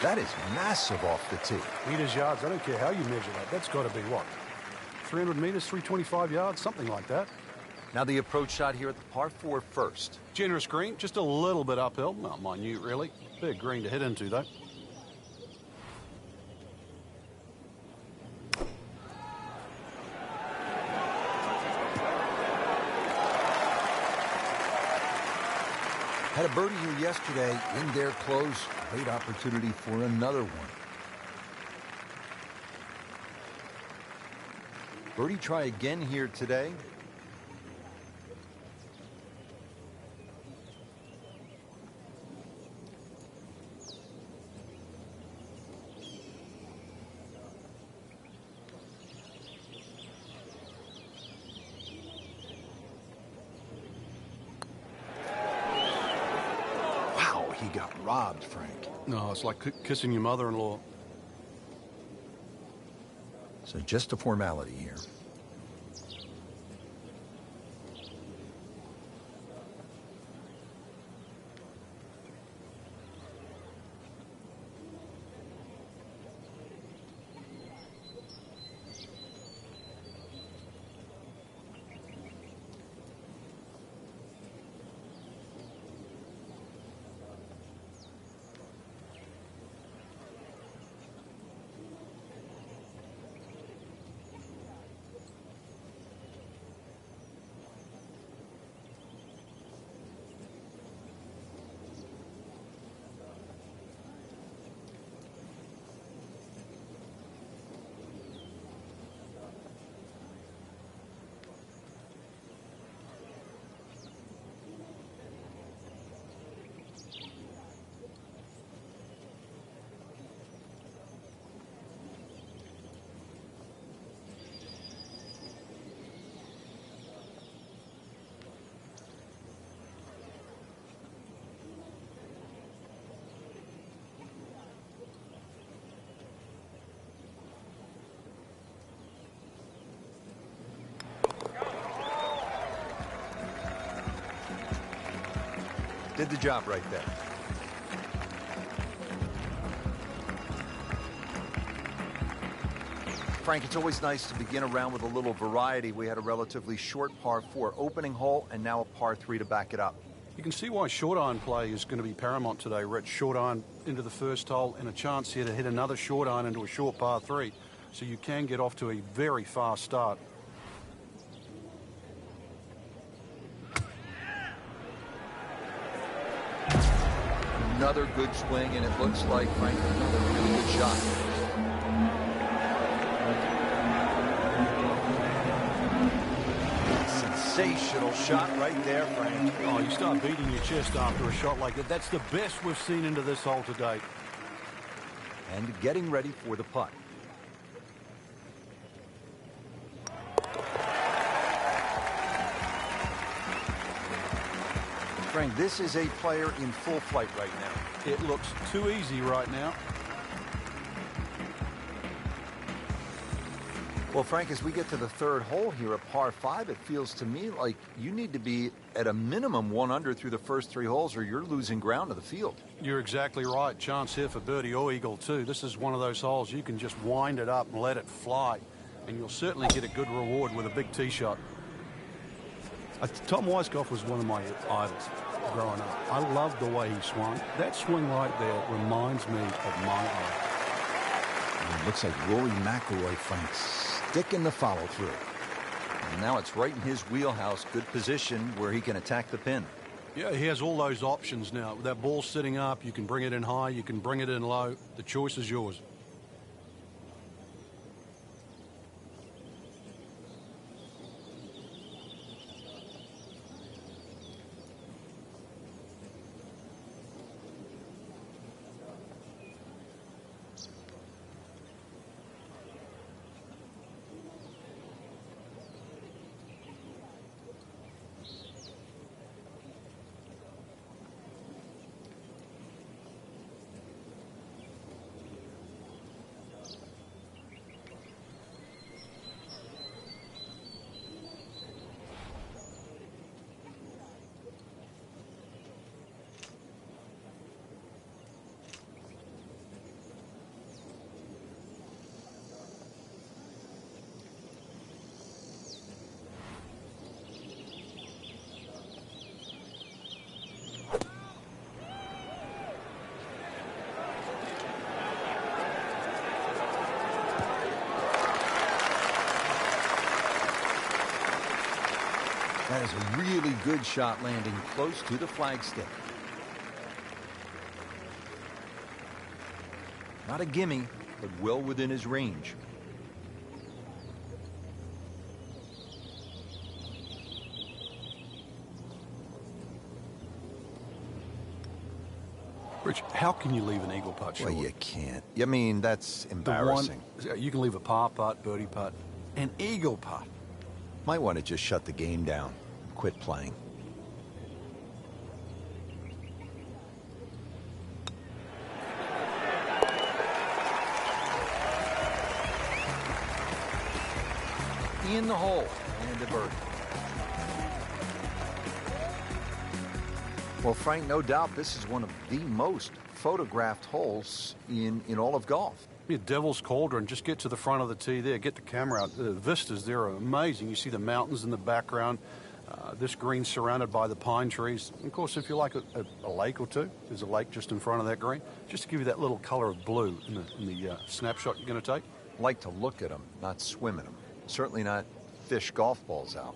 That is massive off the tee. Meters, yards, I don't care how you measure that. That's got to be what? 300 meters, 325 yards, something like that. Now the approach shot here at the par 4 first. Generous green, just a little bit uphill. Not minute, really. Big green to hit into, though. Had a birdie here yesterday in their close. Great opportunity for another one. Birdie try again here today. He got robbed, Frank. No, it's like kissing your mother-in-law. So just a formality here. Did the job right there. Frank, it's always nice to begin a round with a little variety. We had a relatively short par 4 opening hole and now a par 3 to back it up. You can see why short iron play is going to be paramount today, Rich. Short iron into the first hole and a chance here to hit another short iron into a short par 3. So you can get off to a very fast start. Another good swing, and it looks like, Frank, another really good shot. Sensational shot right there, Frank. Oh, you start beating your chest after a shot like that. That's the best we've seen into this hole today. And getting ready for the putt. Frank, this is a player in full flight right now. It looks too easy right now. Well, Frank, as we get to the third hole here at par 5, it feels to me like you need to be at a minimum 1 under through the first 3 holes or you're losing ground to the field. You're exactly right. Chance here for birdie or eagle, too. This is one of those holes you can just wind it up and let it fly, and you'll certainly get a good reward with a big tee shot. Tom Weiskopf was one of my idols growing up. I loved the way he swung. That swing right there reminds me of my idol. It looks like Rory McIlroy, Frank, sticking the follow-through. And now it's right in his wheelhouse. Good position where he can attack the pin. Yeah, he has all those options now. That ball sitting up, you can bring it in high, you can bring it in low. The choice is yours. That is a really good shot landing close to the flagstick. Not a gimme, but well within his range. Rich, how can you leave an eagle putt short? Well, you can't. I mean, that's embarrassing. You can leave a par putt, birdie putt, an eagle putt. Might want to just shut the game down and quit playing. In the hole and a birdie. Well, Frank, no doubt this is one of the most photographed holes in all of golf. Yeah, Devil's Cauldron, just get to the front of the tee there, get the camera out. The vistas there are amazing. You see the mountains in the background. This green surrounded by the pine trees. And of course, if you like a lake or two, there's a lake just in front of that green, just to give you that little color of blue in the snapshot you're going to take. Like to look at them, not swim in them. Certainly not fish golf balls out.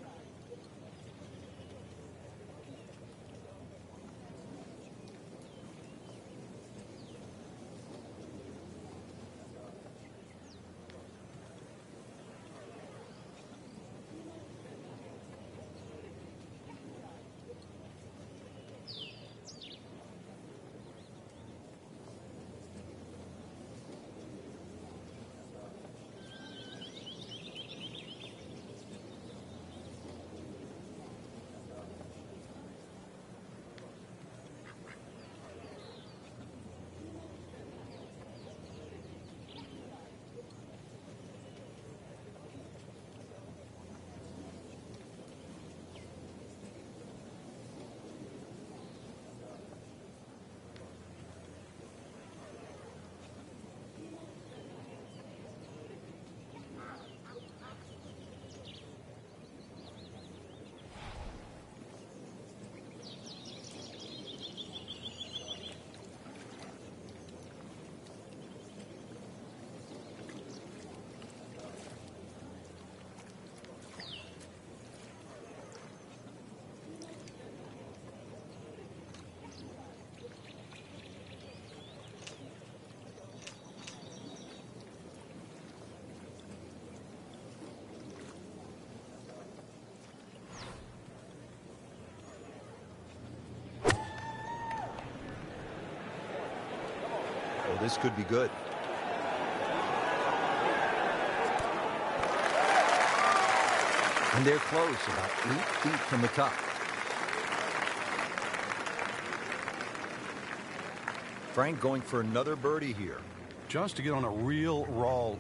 Oh, this could be good. And they're close, about 8 feet from the cup. Frank going for another birdie here. Just to get on a real roll.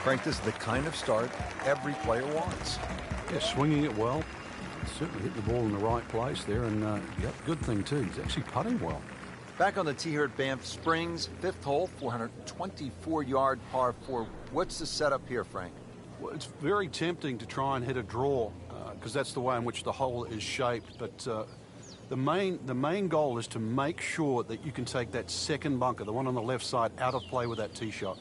Frank, this is the kind of start every player wants. Yeah, swinging it well. Certainly hit the ball in the right place there, and yep, good thing too. He's actually putting well. Back on the tee here at Banff Springs, 5th hole, 424-yard par 4. What's the setup here, Frank? Well, it's very tempting to try and hit a draw because that's the way in which the hole is shaped. But the main goal is to make sure that you can take that second bunker, the one on the left side, out of play with that tee shot.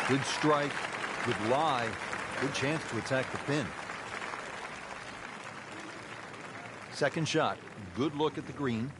Good strike, good lie, good chance to attack the pin. Second shot, good look at the green.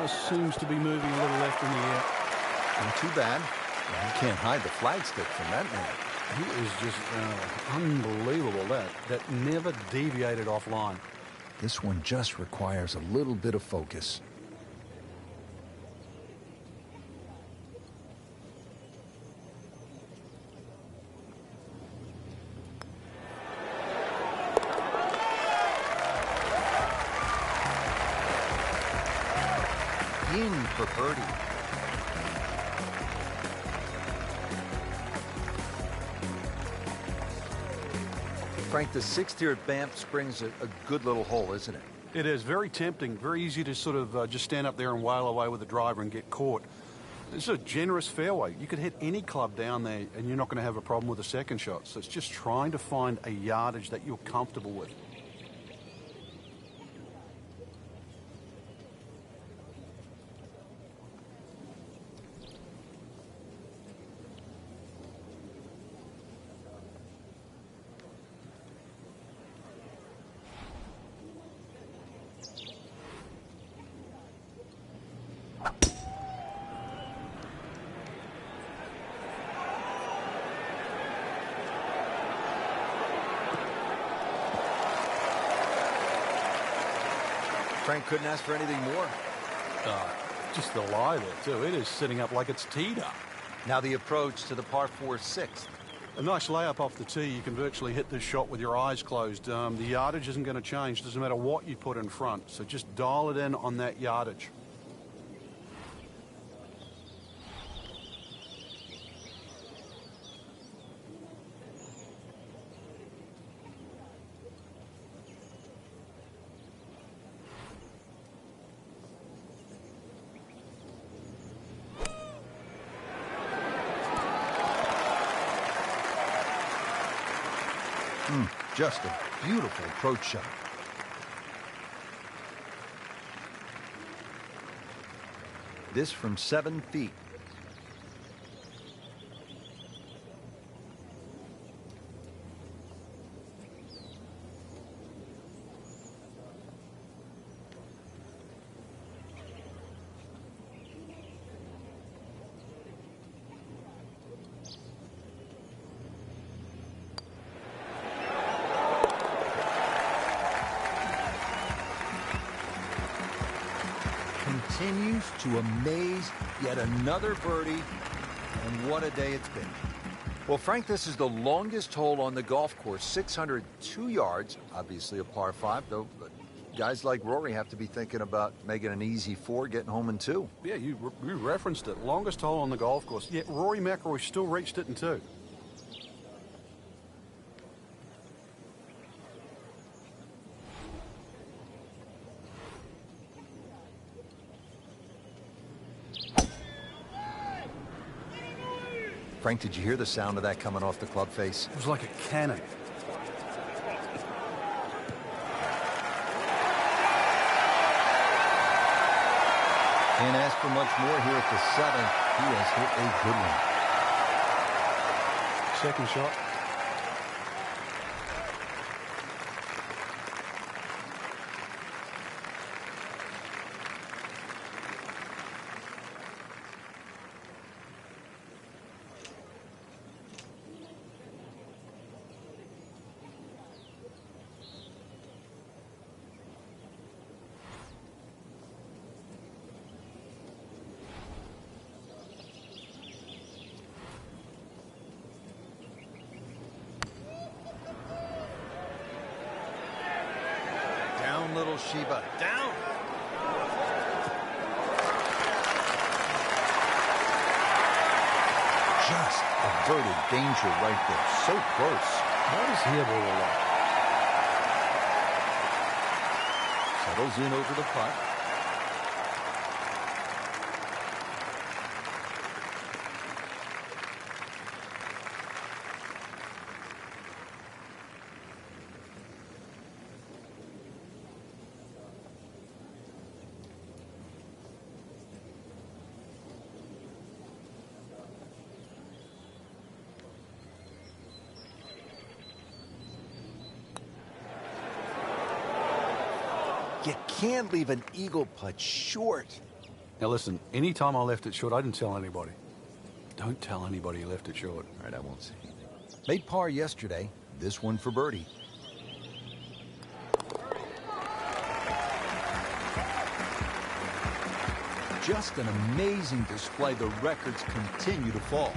just seems to be moving a little left in the air. Not too bad. Well, you can't hide the flagstick from that man. He is just unbelievable. That never deviated offline. This one just requires a little bit of focus. In for birdie. Frank, the 6th here at Banff Springs, a good little hole, isn't it? It is very tempting, very easy to sort of just stand up there and wail away with the driver and get caught. This is a generous fairway. You could hit any club down there and you're not going to have a problem with a second shot. So it's just trying to find a yardage that you're comfortable with. Frank couldn't ask for anything more. Just the lie there, too. It is sitting up like it's teed up. Now the approach to the par 4 6th. A nice layup off the tee. You can virtually hit this shot with your eyes closed. The yardage isn't going to change. Doesn't matter what you put in front. So just dial it in on that yardage. Just a beautiful approach shot. This from 7 feet. Continues to amaze. Yet another birdie, and what a day it's been. Well, Frank, this is the longest hole on the golf course, 602 yards, obviously a par 5, though. But guys like Rory have to be thinking about making an easy 4, getting home in 2. Yeah, you referenced it. Longest hole on the golf course. Yet Rory McIlroy still reached it in 2. Frank, did you hear the sound of that coming off the club face? It was like a cannon. Can't ask for much more here at the 7th. He has hit a good one. Second shot. Little Sheba down. Just averted danger right there. So close. How does he able to Settles in over the putt. You can't leave an eagle putt short. Now listen, anytime I left it short, I didn't tell anybody. Don't tell anybody you left it short. All right, I won't say. Made par yesterday. This one for birdie. Just an amazing display. The records continue to fall.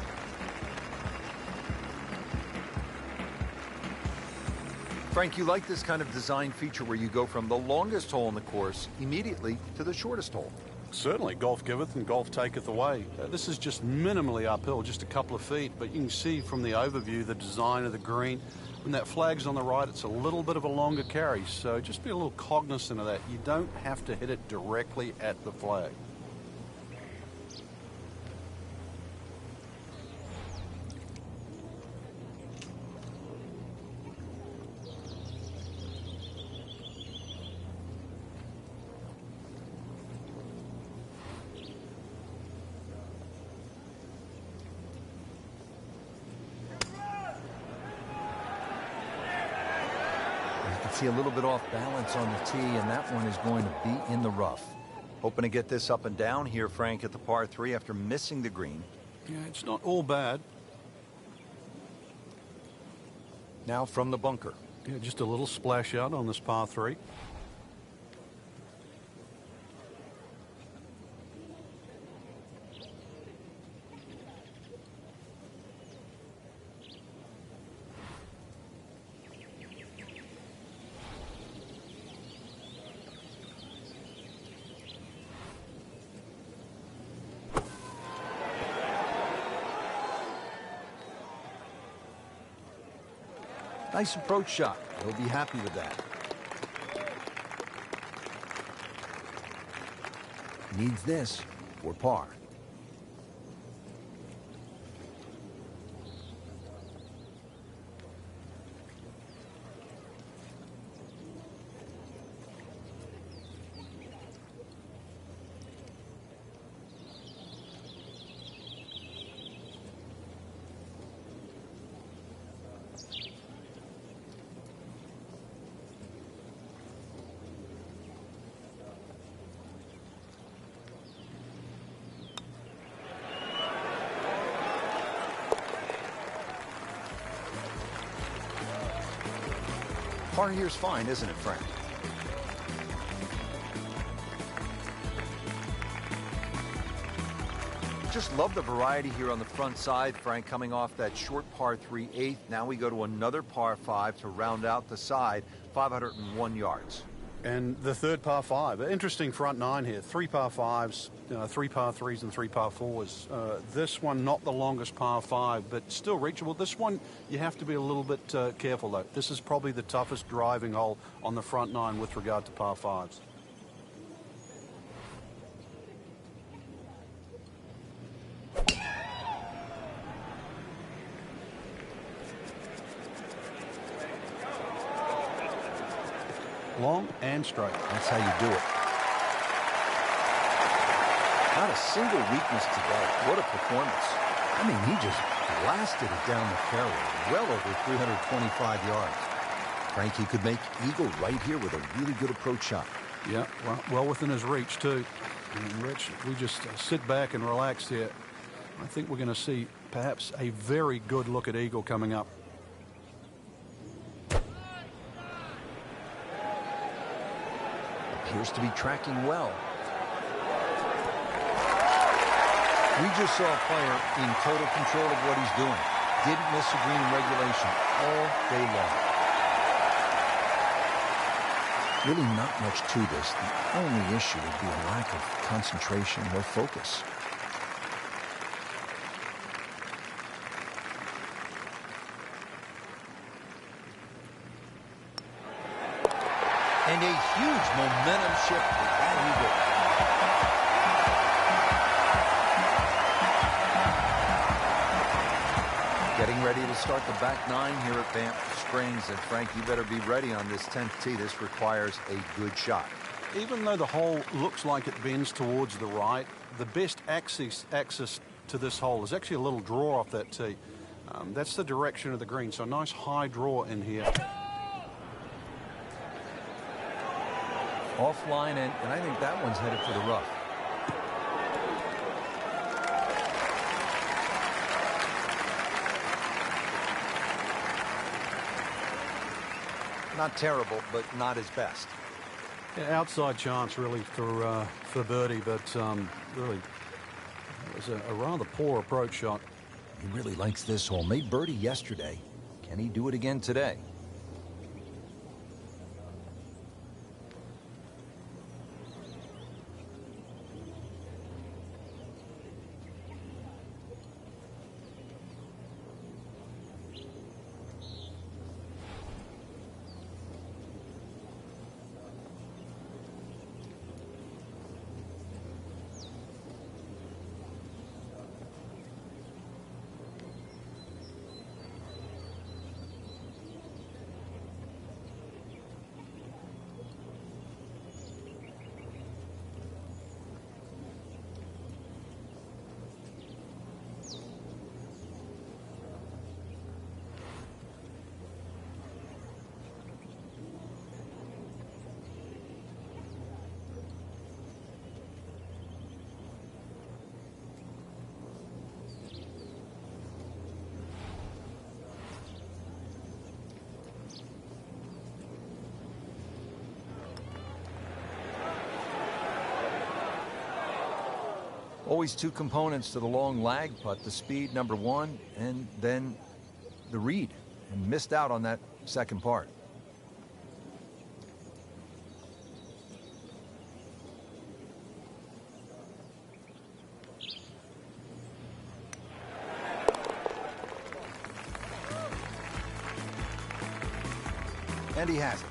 Frank, you like this kind of design feature where you go from the longest hole in the course immediately to the shortest hole? Certainly, golf giveth and golf taketh away. This is just minimally uphill, just a couple of feet, but you can see from the overview the design of the green. When that flag's on the right, it's a little bit of a longer carry, so just be a little cognizant of that. You don't have to hit it directly at the flag. See a little bit off balance on the tee, and that one is going to be in the rough. Hoping to get this up and down here, Frank, at the par 3 after missing the green. Yeah, it's not all bad. Now from the bunker. Yeah, just a little splash out on this par 3. Nice approach shot. He'll be happy with that. Needs this for par. Par here's fine, isn't it, Frank? Just love the variety here on the front side, Frank, coming off that short par 3 8th. Now we go to another par 5 to round out the side, 501 yards. And the third par 5. Interesting front 9 here. 3 par 5s, 3 par 3s, and 3 par 4s. This one, not the longest par 5, but still reachable. This one, you have to be a little bit careful, though. This is probably the toughest driving hole on the front 9 with regard to par 5s. Long and straight. That's how you do it. Not a single weakness today. What a performance. I mean, he just blasted it down the fairway, well over 325 yards. Frank, he could make eagle right here with a really good approach shot. Yeah, well within his reach, too. And Rich, we just sit back and relax here. I think we're going to see perhaps a very good look at eagle coming up. Appears to be tracking well. We just saw a player in total control of what he's doing. Didn't miss a green in regulation all day long. Really not much to this. The only issue would be a lack of concentration or focus. And a huge momentum shift with that eagle. Getting ready to start the back 9 here at Banff Springs. And Frank, you better be ready on this 10th tee. This requires a good shot. Even though the hole looks like it bends towards the right, the best access to this hole is actually a little draw off that tee. That's the direction of the green. So a nice high draw in here. Offline, and I think that one's headed for the rough. Not terrible, but not his best. Yeah, outside chance really for birdie, but really it was a rather poor approach shot. He really likes this hole. Made birdie yesterday. Can he do it again today? Always two components to the long lag putt, the speed, number one, and then the read, and missed out on that second part. And he has it.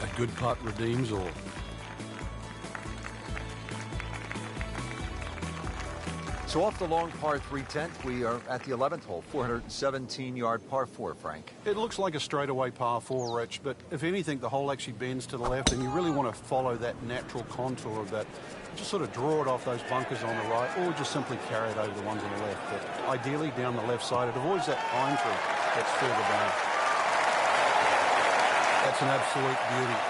A good putt redeems all. So off the long par 3/10, we are at the 11th hole, 417-yard par 4, Frank. It looks like a straightaway par 4, Rich, but if anything, the hole actually bends to the left, and you really want to follow that natural contour of that. Just sort of draw it off those bunkers on the right, or just simply carry it over the ones on the left. But ideally down the left side, it avoids that pine tree that's further down. That's an absolute beauty.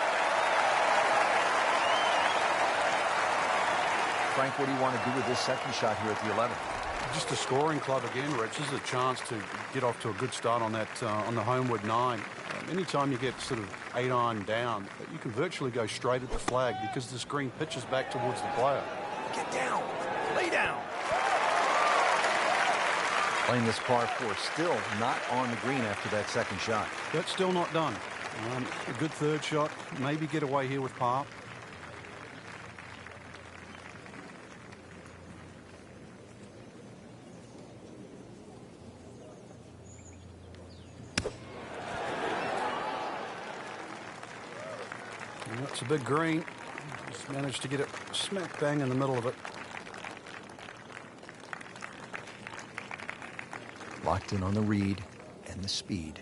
Frank, what do you want to do with this second shot here at the 11th? Just a scoring club again, Rich. This is a chance to get off to a good start on that on the homeward 9. Anytime you get sort of 8-iron down, you can virtually go straight at the flag because this green pitches back towards the player. Get down. Lay down. Playing this par 4, still not on the green after that second shot. That's still not done. A good third shot. Maybe get away here with par. That's a big green. Just managed to get it smack bang in the middle of it. Locked in on the read and the speed.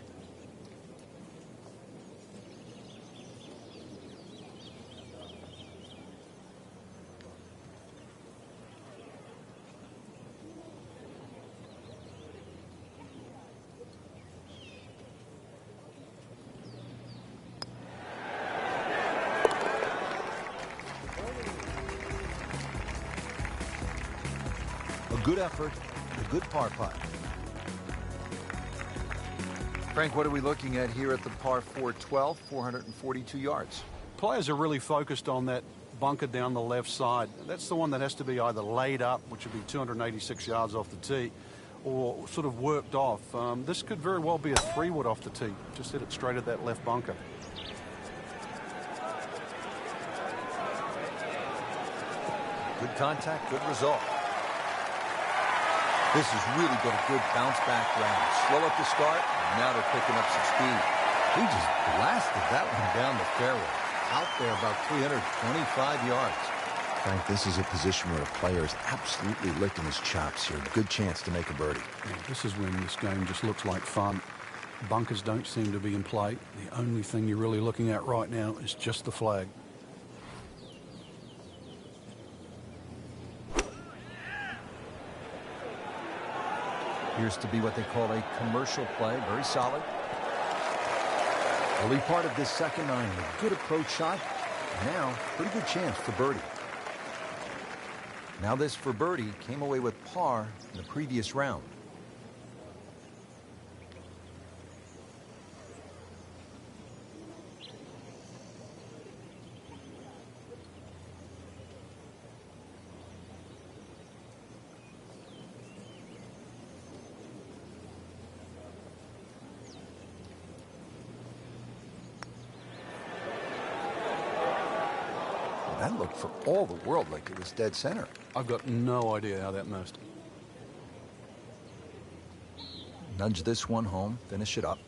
Good effort, a good par putt. Frank, what are we looking at here at the par 4 12, 442 yards? Players are really focused on that bunker down the left side. That's the one that has to be either laid up, which would be 286 yards off the tee, or sort of worked off. This could very well be a 3-wood off the tee. Just hit it straight at that left bunker. Good contact, good result. This has really been a good bounce-back round. Slow up the start, and now they're picking up some speed. He just blasted that one down the fairway. Out there about 325 yards. Frank, this is a position where a player is absolutely licking his chops here. Good chance to make a birdie. Yeah, this is when this game just looks like fun. Bunkers don't seem to be in play. The only thing you're really looking at right now is just the flag. Appears to be what they call a commercial play. Very solid. Early part of this second 9. A good approach shot. Now, pretty good chance for birdie. Now this for birdie came away with par in the previous round. That looked for all the world like it was dead center. I've got no idea how that missed. Nudge this one home, finish it up.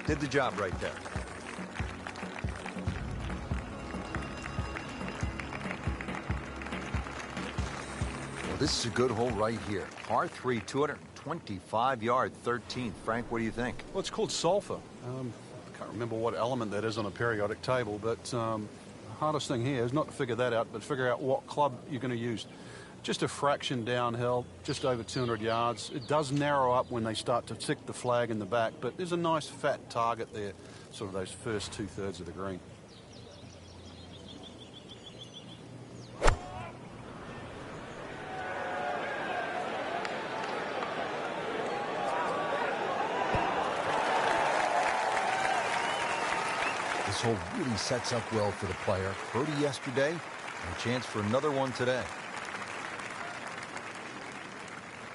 Did the job right there. Well, this is a good hole right here. Par 3, 225-yard 13th. Frank, what do you think? Well, it's called sulfur. I can't remember what element that is on a periodic table, but the hardest thing here is not to figure that out, but figure out what club you're going to use. Just a fraction downhill, just over 200 yards. It does narrow up when they start to tick the flag in the back, but there's a nice fat target there, sort of those first 2/3 of the green. This hole really sets up well for the player. Birdie yesterday, and a chance for another one today.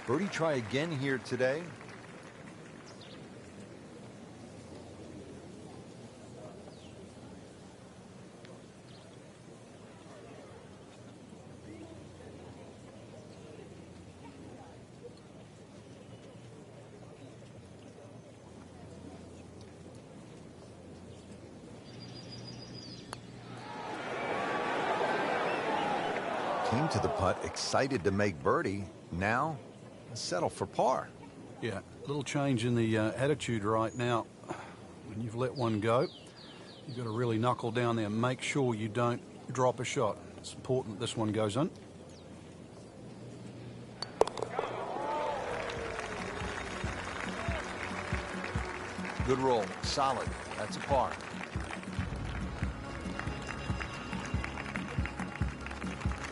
Birdie try again here today. Came to the putt, excited to make birdie. Now, settle for par. Yeah, a little change in the attitude right now. When you've let one go, you've got to really knuckle down there and make sure you don't drop a shot. It's important this one goes in. Good roll, solid. That's a par.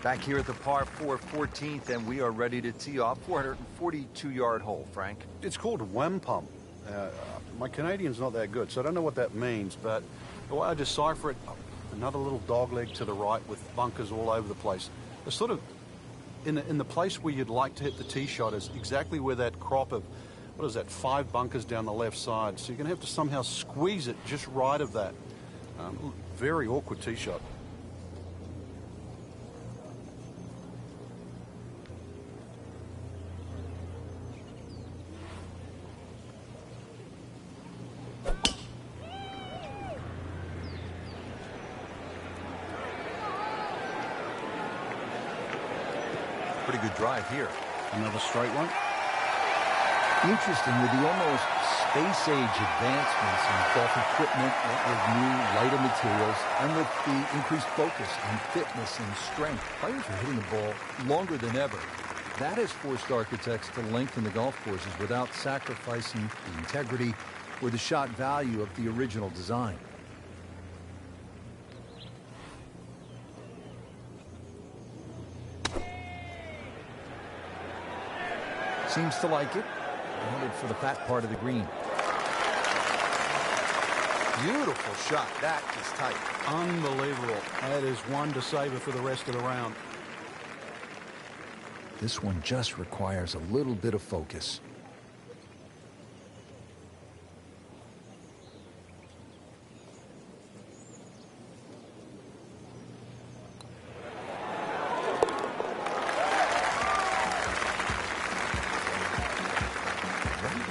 Back here at the par 4 14th, and we are ready to tee off. 442-yard hole, Frank. It's called wampum. My Canadian's not that good, so I don't know what that means, but the way I decipher it, another little dog leg to the right with bunkers all over the place. It's sort of in the place where you'd like to hit the tee shot is exactly where that crop of, what is that, 5 bunkers down the left side. So you're going to have to somehow squeeze it just right of that. Very awkward tee shot. Pretty good drive here. Another straight one. Interesting, with the almost space-age advancements in golf equipment, with new, lighter materials, and with the increased focus on fitness and strength, players are hitting the ball longer than ever. That has forced architects to lengthen the golf courses without sacrificing the integrity or the shot value of the original design. Seems to like it. Headed for the fat part of the green. Beautiful shot. That is tight. Unbelievable. That is one to savor for the rest of the round. This one just requires a little bit of focus.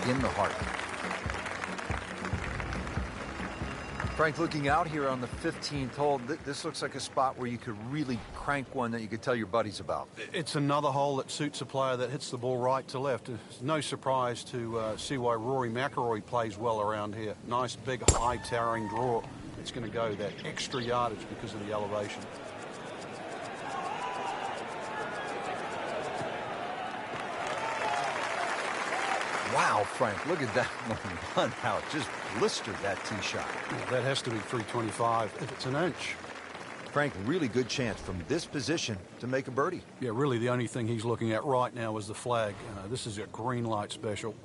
In the heart. Frank, looking out here on the 15th hole, this looks like a spot where you could really crank one that you could tell your buddies about. It's another hole that suits a player that hits the ball right to left. It's no surprise to see why Rory McIlroy plays well around here. Nice, big, high, towering draw. It's going to go that extra yardage because of the elevation. Wow, Frank, look at that one. How it just blistered that tee shot. Yeah, that has to be 325 if it's an inch. Frank, really good chance from this position to make a birdie. Yeah, really the only thing he's looking at right now is the flag. This is a green light special.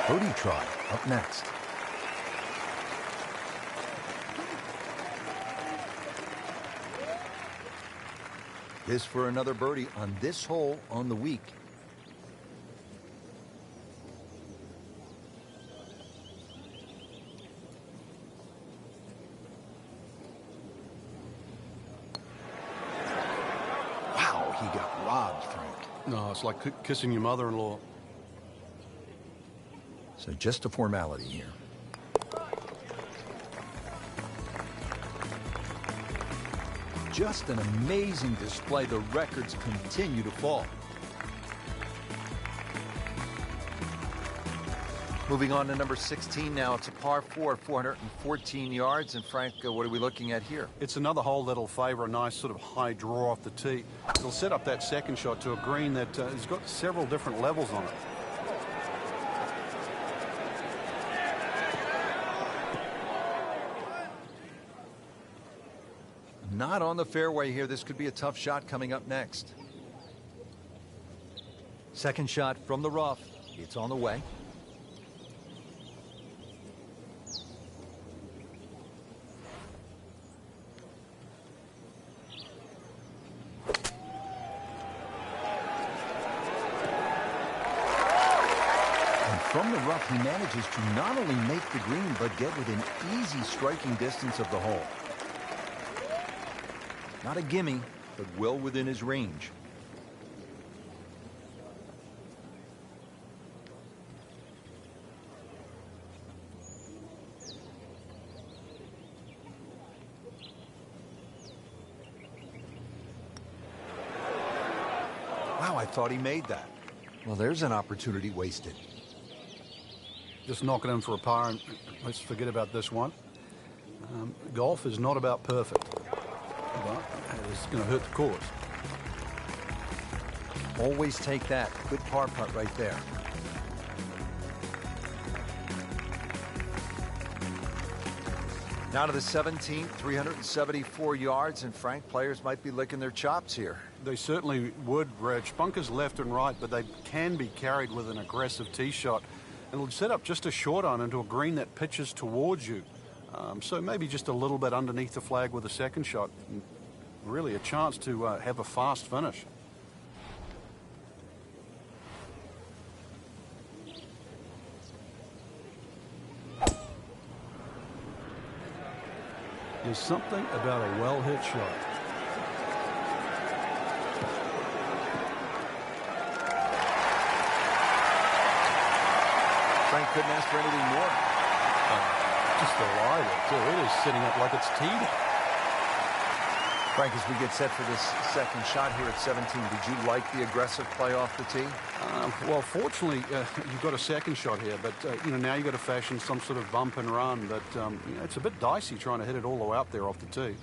Birdie try up next. This for another birdie on this hole on the week. Wow, he got robbed, Frank. No, it's like kissing your mother-in-law. So just a formality here. Just an amazing display. The records continue to fall. Moving on to number 16 now. It's a par 4, 414 yards. And Frank, what are we looking at here? It's another hole that'll favor a nice sort of high draw off the tee. It'll set up that second shot to a green that has got several different levels on it. Not on the fairway here. This could be a tough shot coming up next. Second shot from the rough. It's on the way. And from the rough, he manages to not only make the green, but get within easy striking distance of the hole. Not a gimme, but well within his range. Wow, I thought he made that. Well, there's an opportunity wasted. Just knock it in for a par, and let's forget about this one. Golf is not about perfect. But it's going to hurt the cause. Always take that. Good par putt right there. Now to the 17th, 374 yards, and Frank, players might be licking their chops here. They certainly would, Reg. Bunkers left and right, but they can be carried with an aggressive tee shot. And it'll set up just a short iron into a green that pitches towards you. So maybe just a little bit underneath the flag with a second shot. And really a chance to have a fast finish. There's something about a well-hit shot. Frank couldn't ask for anything more. Just a lie there, too. It is sitting up like it's teed. Frank, as we get set for this second shot here at 17, did you like the aggressive play off the tee? Well, fortunately, you've got a second shot here, but now you've got to fashion some sort of bump and run. But it's a bit dicey trying to hit it all the way out there off the tee.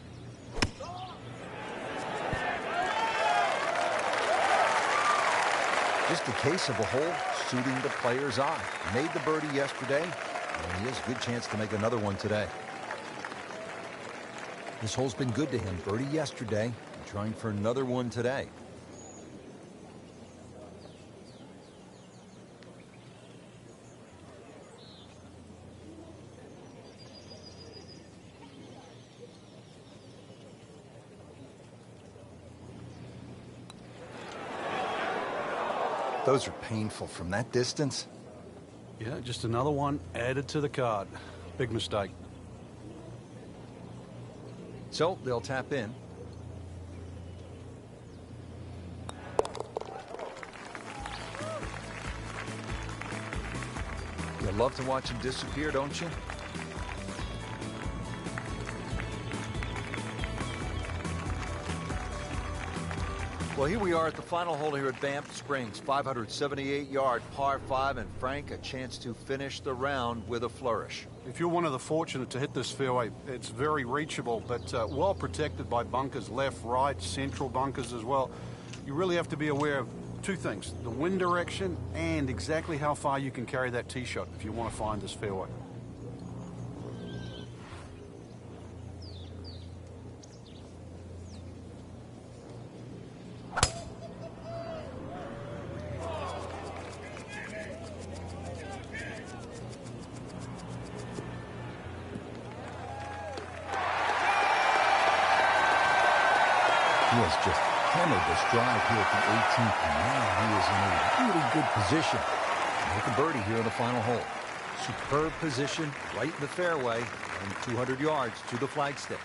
Just a case of a hole suiting the player's eye. Made the birdie yesterday, and he has a good chance to make another one today. This hole's been good to him. Birdie yesterday, and trying for another one today. Those are painful from that distance. Yeah, just another one added to the card. Big mistake. So they'll tap in. You love to watch him disappear, don't you? Well, here we are at the final hole here at Banff Springs, 578-yard par 5, and Frank, a chance to finish the round with a flourish. If you're one of the fortunate to hit this fairway, it's very reachable, but well protected by bunkers, left, right, central bunkers as well. You really have to be aware of two things, the wind direction and exactly how far you can carry that tee shot if you want to find this fairway. He has just hammered this drive here at the 18th, and now he is in a really good position to make a birdie here in the final hole. Superb position, right in the fairway, and 200 yards to the flagstick.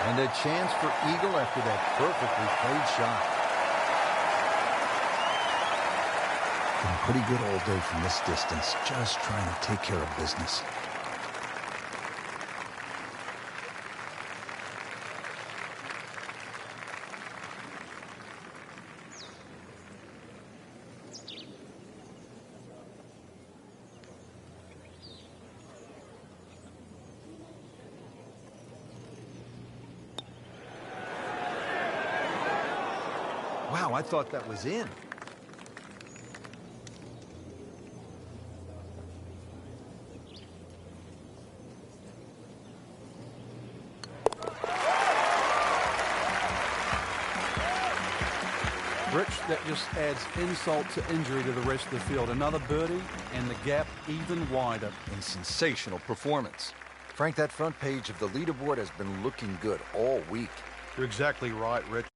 And a chance for eagle after that perfectly played shot. Been pretty good all day from this distance, just trying to take care of business. Wow, I thought that was in. Rich, that just adds insult to injury to the rest of the field. Another birdie, and the gap even wider. A sensational performance. Frank, that front page of the leaderboard has been looking good all week. You're exactly right, Rich.